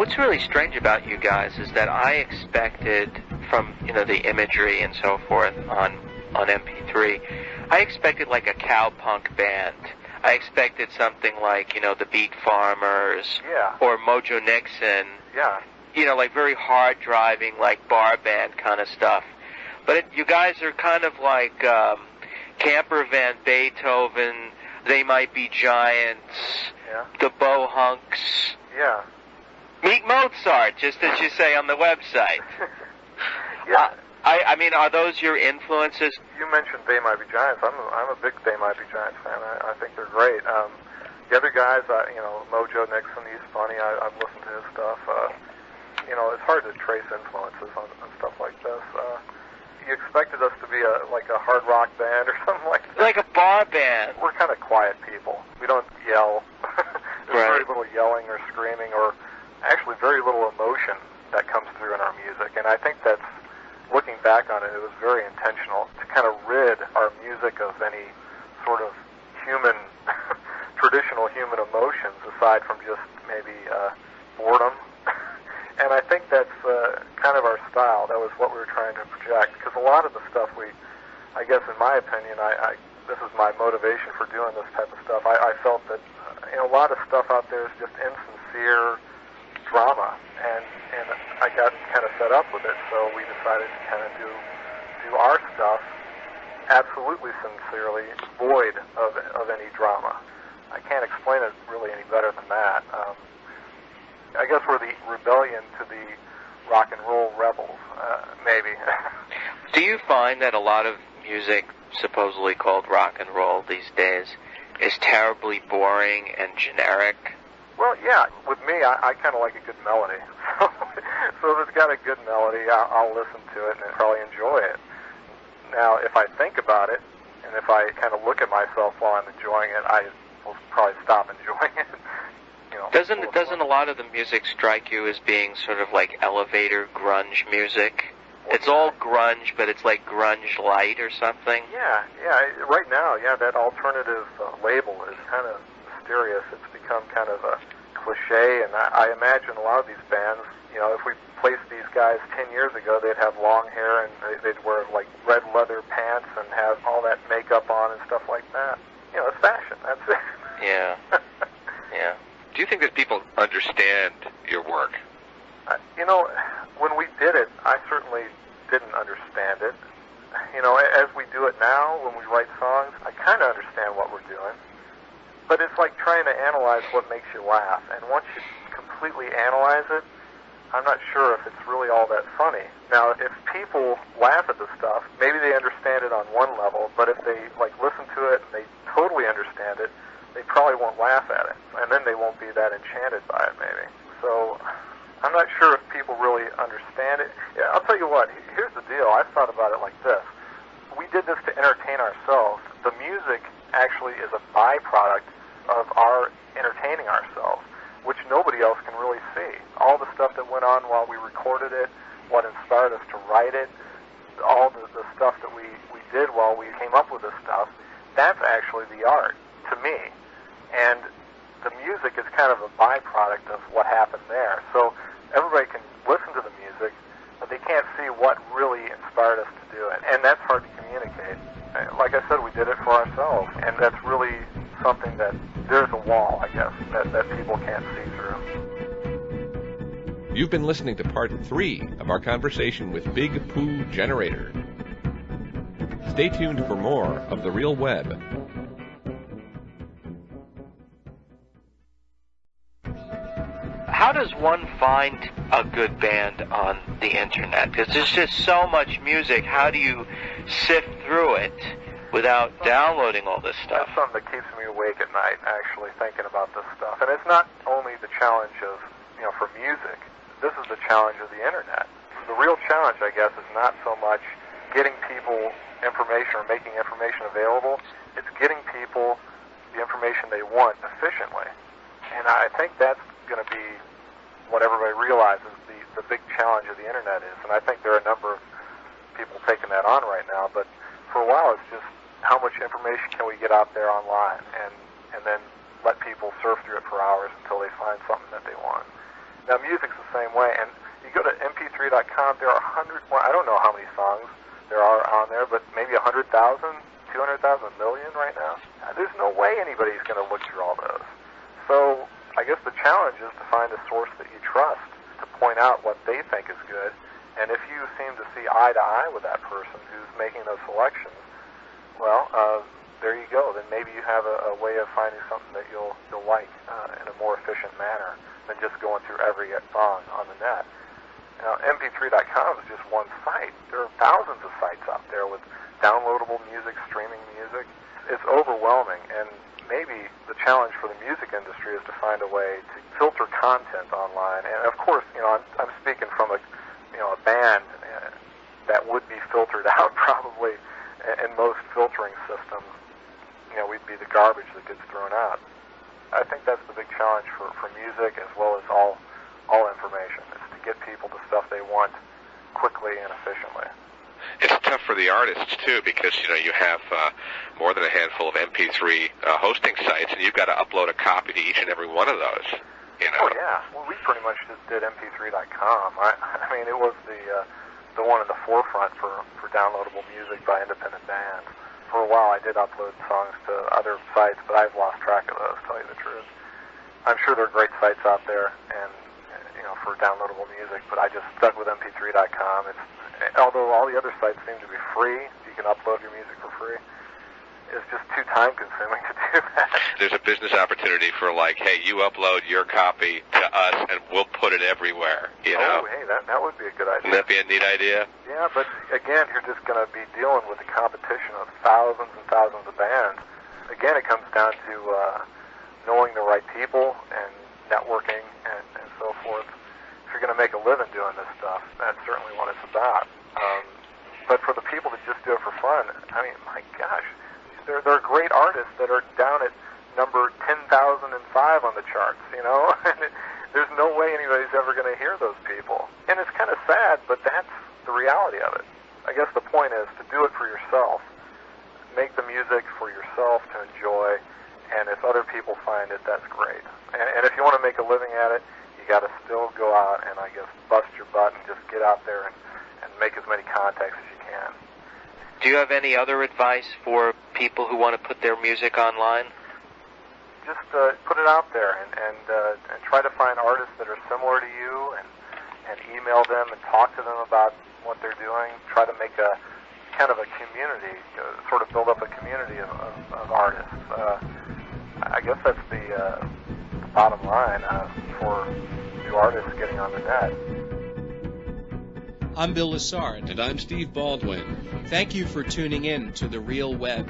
What's really strange about you guys is that I expected from, the imagery and so forth on MP3, I expected like a cowpunk band. I expected something like, the Beat Farmers, or Mojo Nixon. Yeah. Like very hard driving, like bar band kind of stuff. But you guys are kind of like Camper Van Beethoven, They Might Be Giants, the Bohunks. Yeah. Meet Mozart, just as you say on the website. Yeah. I mean, are those your influences? You mentioned They Might Be Giants. I'm a big They Might Be Giants fan. I think they're great. The other guys, Mojo Nixon, he's funny. I've listened to his stuff. It's hard to trace influences on stuff like this. You expected us to be like a hard rock band or something like that. Like a bar band. We're kind of quiet people. We don't yell. There's very little yelling or screaming, or actually very little emotion that comes through in our music. And I think that's, looking back on it, it was very intentional to kind of rid our music of any sort of human, traditional human emotions, aside from just maybe boredom. And I think that's kind of our style. That was what we were trying to project. Because a lot of the stuff I guess in my opinion, this is my motivation for doing this type of stuff. I felt that a lot of stuff out there is just insincere drama, and I got kind of fed up with it. So we decided to kind of do our stuff absolutely sincerely, void of any drama. I can't explain it really any better than that. I guess we're the rebellion to the rock and roll rebels, maybe. Do you find that a lot of music supposedly called rock and roll these days is terribly boring and generic? Well, yeah. With me, I kind of like a good melody. So if it's got a good melody, I'll listen to it and probably enjoy it. Now, if I think about it, and if I kind of look at myself while I'm enjoying it, I will probably stop enjoying it. Doesn't a lot of the music strike you as being sort of like elevator grunge music? It's all grunge, but it's like grunge light or something? Yeah. Right now, that alternative label is kind of mysterious. It's become kind of a cliche, and I imagine a lot of these bands, if we placed these guys 10 years ago, they'd have long hair and they'd wear like red leather pants and have all that makeup on and stuff like that. It's fashion. That's it. Yeah. Yeah. Do you think that people understand your work? When we did it, I certainly didn't understand it. As we do it now, when we write songs, I kind of understand what we're doing. But it's like trying to analyze what makes you laugh. And once you completely analyze it, I'm not sure if it's really all that funny. Now, if people laugh at the stuff, maybe they understand it on one level, but if they listen to it and they totally understand it, they probably won't laugh at it, and then they won't be that enchanted by it, maybe. So I'm not sure if people really understand it. Yeah, I'll tell you what, here's the deal. I've thought about it like this. We did this to entertain ourselves. The music actually is a byproduct of our entertaining ourselves, which nobody else can really see. All the stuff that went on while we recorded it, what inspired us to write it, all the stuff that we did while we came up with this stuff, that's actually the art, to me. And the music is kind of a byproduct of what happened there. So everybody can listen to the music, but they can't see what really inspired us to do it. And that's hard to communicate. Like I said, we did it for ourselves, and that's really something that there's a wall, I guess, that people can't see through. You've been listening to part 3 of our conversation with Big Poo Generator. Stay tuned for more of The Real Web. How does one find a good band on the internet? Because there's just so much music. How do you sift through it without downloading all this stuff? That's something that keeps me awake at night, actually, thinking about this stuff. And it's not only the challenge of, for music. This is the challenge of the internet. The real challenge, I guess, is not so much getting people information or making information available. It's getting people the information they want efficiently. And I think that's going to be what everybody realizes the big challenge of the internet is. And I think there are a number of people taking that on right now. But for a while, it's just how much information can we get out there online and then let people surf through it for hours until they find something that they want. Now, music's the same way. And you go to mp3.com, there are hundreds, well, I don't know how many songs there are on there, but maybe 100,000, 200,000, a million right now. There's no way anybody's going to look through all those. So I guess the challenge is to find a source that you trust to point out what they think is good. And if you seem to see eye to eye with that person who's making those selections, well, there you go. Then maybe you have a way of finding something that you'll like in a more efficient manner than just going through every song on the net. Now, mp3.com is just one site. There are thousands of sites out there with downloadable music, streaming music. It's overwhelming, and maybe the challenge for the music industry is to find a way to filter content online. And of course, I'm speaking from a band that would be filtered out probably in most filtering systems. We'd be the garbage that gets thrown out. I think that's the big challenge for music as well as all information, is to get people the stuff they want quickly and efficiently. It's tough for the artists, too, because, you have more than a handful of MP3 hosting sites, and you've got to upload a copy to each and every one of those, Oh, yeah. Well, we pretty much just did mp3.com. I mean, it was the one in the forefront for downloadable music by independent bands. For a while, I did upload songs to other sites, but I've lost track of those, to tell you the truth. I'm sure there are great sites out there, and for downloadable music, but I just stuck with mp3.com. Although all the other sites seem to be free, you can upload your music for free. It's just too time-consuming to do that. There's a business opportunity for hey, you upload your copy to us, and we'll put it everywhere. Oh, hey, that would be a good idea. Wouldn't that be a neat idea? Yeah, but again, you're just going to be dealing with the competition of thousands and thousands of bands. Again, it comes down to knowing the right people and networking and so forth. If you're going to make a living doing this stuff, that's certainly what it's about. But for the people that just do it for fun, I mean, my gosh, there are great artists that are down at number 10,005 on the charts, There's no way anybody's ever going to hear those people. And it's kind of sad, but that's the reality of it. I guess the point is to do it for yourself. Make the music for yourself to enjoy, and if other people find it, that's great. And if you want to make a living at it, you got to still go out and, I guess, bust your butt and just get out there and make as many contacts as you can. Do you have any other advice for people who want to put their music online? Just put it out there and try to find artists that are similar to you and email them and talk to them about what they're doing. Try to make a kind of a community, sort of build up a community of artists. I guess that's the bottom line for new artists getting on the net. I'm Bill Lassard. And I'm Steve Baldwin. Thank you for tuning in to The Real Web.